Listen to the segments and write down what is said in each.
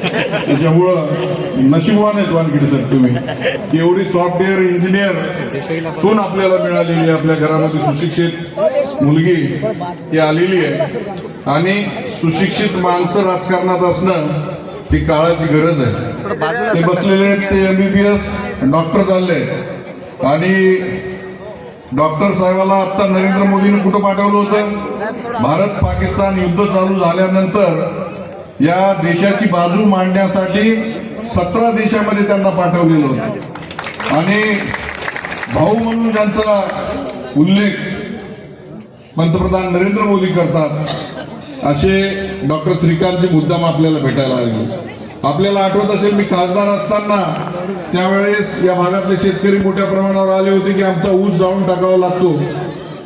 त्याच्यामुळं नशीबवान आहेत वानखेडे सर तुम्ही की एवढी सॉफ्टवेअर इंजिनियर सून आपल्याला मिळालेली आहे. आपल्या घरामध्ये सुशिक्षित मुलगी ही आलेली आहे आणि सुशिक्षित माणसं राजकारणात असणं ही काळाची गरज आहे. ते बसलेले आहेत, ते MBBS डॉक्टर झाले आणि डॉक्टर साहेबाला आता नरेंद्र मोदींनी कुठं पाठवलं होतं? भारत पाकिस्तान युद्ध चालू झाल्यानंतर या देशाची बाजू मांडण्यासाठी 17 देशामध्ये त्यांना पाठवलेलं होतं आणि भाऊ म्हणून त्यांचा उल्लेख पंतप्रधान नरेंद्र मोदी करतात असे डॉक्टर श्रीकांतचे मुद्दाम आपल्याला भेटायला आले. आपल्याला आठवत असेल मी खासदार असताना त्यावेळेस या भागातले शेतकरी मोठ्या प्रमाणावर आले होते की आमचा ऊस जाळून टाकावा लागतो.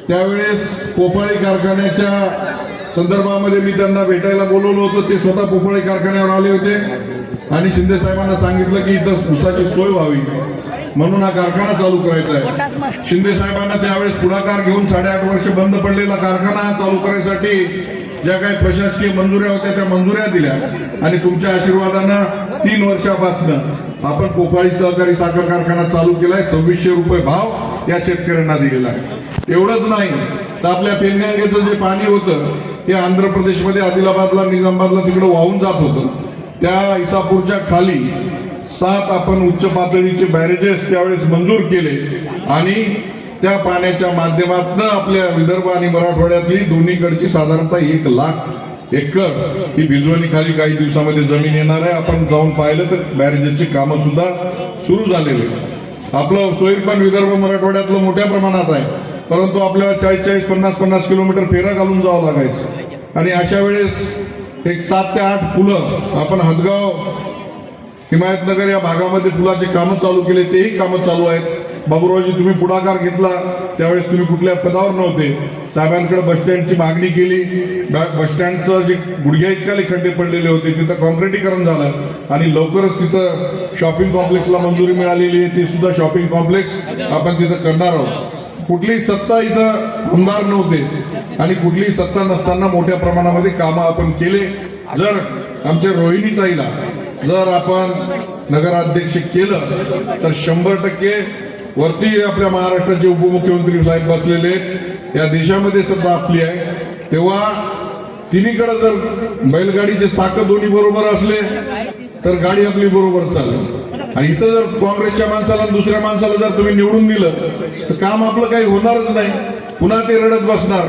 त्यावेळेस पोफळी कारखान्याच्या संदर्भामध्ये मी त्यांना भेटायला बोलवलं होतं. ते स्वतः पोफळी कारखान्यावर आले होते आणि शिंदे साहेबांना सांगितलं की इथं ऊसाची सोय व्हावी म्हणून हा कारखाना चालू करायचा आहे. शिंदे साहेबांना त्यावेळेस पुढाकार घेऊन 8.5 वर्ष बंद पडलेला कारखाना चालू करायसाठी ज्या काही प्रशासकीय मंजुऱ्या होत्या त्या मंजुऱ्या दिल्या आणि तुमच्या आशीर्वादानं 3 वर्षापासून आपण पोफळी सहकारी साखर कारखाना चालू केलाय. 2600 रुपये भाव या शेतकऱ्यांना दिलेला आहे. एवढंच नाही तर आपल्या पेनगंगेचं जे पाणी होतं हे आंध्र प्रदेशमध्ये आदिलाबादला निजामाबादला तिकडे वाहून जात होतं. त्या इसापूरच्या खाली 7 आपण उच्च पातळीचे बॅरेजेस त्यावेळेस मंजूर केले आणि त्या पाण्याच्या माध्यमातून आपल्या विदर्भ आणि मराठवाड्यातली दोन्हीकडची साधारणतः 1 लाख एकर ही भिजवणी खाली काही दिवसामध्ये जमीन येणार आहे. आपण जाऊन पाहिलं तर बॅरेजेसची कामं सुद्धा सुरू झालेली. आपलं सोयीर पण विदर्भ मराठवाड्यातलं मोठ्या प्रमाणात आहे परंतु आपल्याला 40-40, 50-50 किलोमीटर फेरा घालून जावं लागायचं आणि अशा वेळेस एक 7 ते 8 पुलं आपण हदगाव हिमायतनगर या भागामध्ये पुलाचे कामं चालू केले. तेही कामं चालू आहेत. बाबूरावजी तुम्ही पुढाकार घेतला त्यावेळेस तुम्ही कुठल्या पदावर नव्हते. साहेबांकडे बसस्टँडची मागणी केली. बसस्टँडचं जे गुडघ्या इतकाले खड्डे पडलेले होते तिथं कॉन्क्रिटीकरण झालं आणि लवकरच तिथं शॉपिंग कॉम्प्लेक्सला मंजुरी मिळालेली आहे. ते सुद्धा शॉपिंग कॉम्प्लेक्स आपण तिथं करणार आहोत. कुठलीही सत्ता इथं आमदार नव्हते आणि कुठलीही सत्ता नसताना मोठ्या प्रमाणामध्ये कामं आपण केले. जर आमच्या रोहिणीताईला जर आपण नगराध्यक्ष केलं तर 100% वरती आपल्या महाराष्ट्राचे उपमुख्यमंत्री साहेब बसलेले आहेत. या देशामध्ये सत्ता आपली आहे तेव्हा तिन्हीकडे जर बैलगाडीचे चाक दोन्ही बरोबर असले तर गाडी आपली बरोबर चालेल आणि इथं जर काँग्रेसच्या माणसाला दुसऱ्या माणसाला जर तुम्ही निवडून दिलं तर काम आपलं काही होणारच नाही. पुन्हा ते रडत बसणार.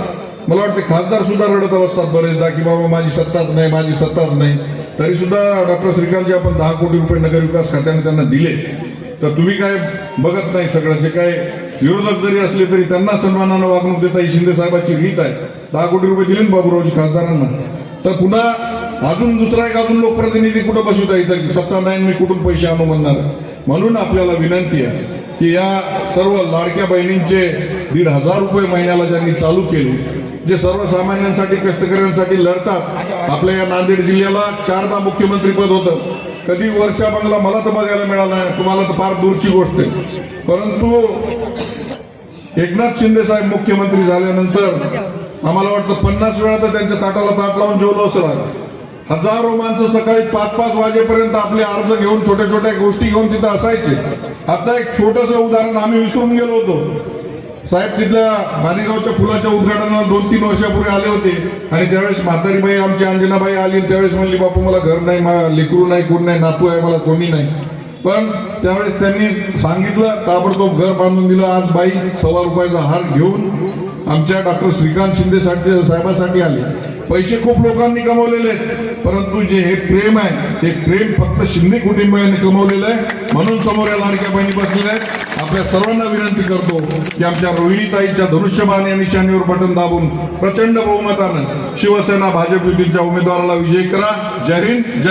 मला वाटतं खासदार सुद्धा रडत बसतात बरेचदा की बाबा माझी सत्ताच नाही, माझी सत्ताच नाही. तरी सुद्धा डॉक्टर श्रीकांतजी आपण 10 कोटी रुपये नगर विकास खात्याने त्यांना दिले तर तुम्ही काय बघत नाही. सगळं जे काय विरोधक जरी असले तरी त्यांना सन्मानानं वागणूक देता ही शिंदे साहेबाची रीत आहे. 10 कोटी रुपये दिले ना बाबूरावजी खासदारांना तर पुन्हा अजून दुसरा एक अजून लोकप्रतिनिधी कुठं बसवता येतं की सत्ता नाही मी कुठून पैसे आणू म्हणणार. म्हणून आपल्याला विनंती आहे की या सर्व लाडक्या बहिणींचे 1,500 रुपये महिन्याला ज्यांनी चालू केले जे सर्वसामान्यांसाठी कष्टकऱ्यांसाठी लढतात. आपल्या या नांदेड जिल्ह्याला 4दा मुख्यमंत्रीपद होतं. कधी वर्षा बंगला मला तर बघायला मिळाला नाही. तुम्हाला तर फार दूरची गोष्ट आहे. परंतु एकनाथ शिंदे साहेब मुख्यमंत्री झाल्यानंतर आम्हाला वाटतं 50 वेळा तर त्यांच्या ताटाला ताट लावून जेवलो असेल. हजारो माणसं सकाळी 5-5 वाजेपर्यंत आपले अर्ज घेऊन छोट्या छोट्या गोष्टी घेऊन तिथं असायचे. आता एक छोटंसं उदाहरण आम्ही विसरून गेलो होतो. साहेब तिथल्या माणिगावच्या पुलाच्या उद्घाटनाला 2-3 वर्षापूर्वी आले होते आणि त्यावेळेस म्हातारीबाई आमची अंजनाबाई आली. त्यावेळेस म्हणली बापू मला घर नाही, मला लेकरू नाही, कोण नाही, नातू आहे, मला कोणी नाही. पण त्यावेळेस त्यांनी सांगितलं ताबडतोब घर बांधून दिलं. आज बाई ₹1.25 रुपयाचा हार घेऊन आमच्या डॉक्टर श्रीकांत शिंदे साहेबांसाठी आले. पैसे खूप लोकांनी कमवलेले आहेत परंतु जे हे प्रेम आहे ते प्रेम फक्त शिंदे कुटुंबियांनी कमवलेलं आहे. म्हणून समोर या लाडक्या बहिणी बसलेल्या आहेत. आपल्या सर्वांना विनंती करतो की आमच्या रोहिणीताईच्या धनुष्यबाण या निशाणीवर बटन दाबून प्रचंड बहुमतानं शिवसेना भाजप युतीच्या उमेदवाराला विजयी करा. जय हिंद.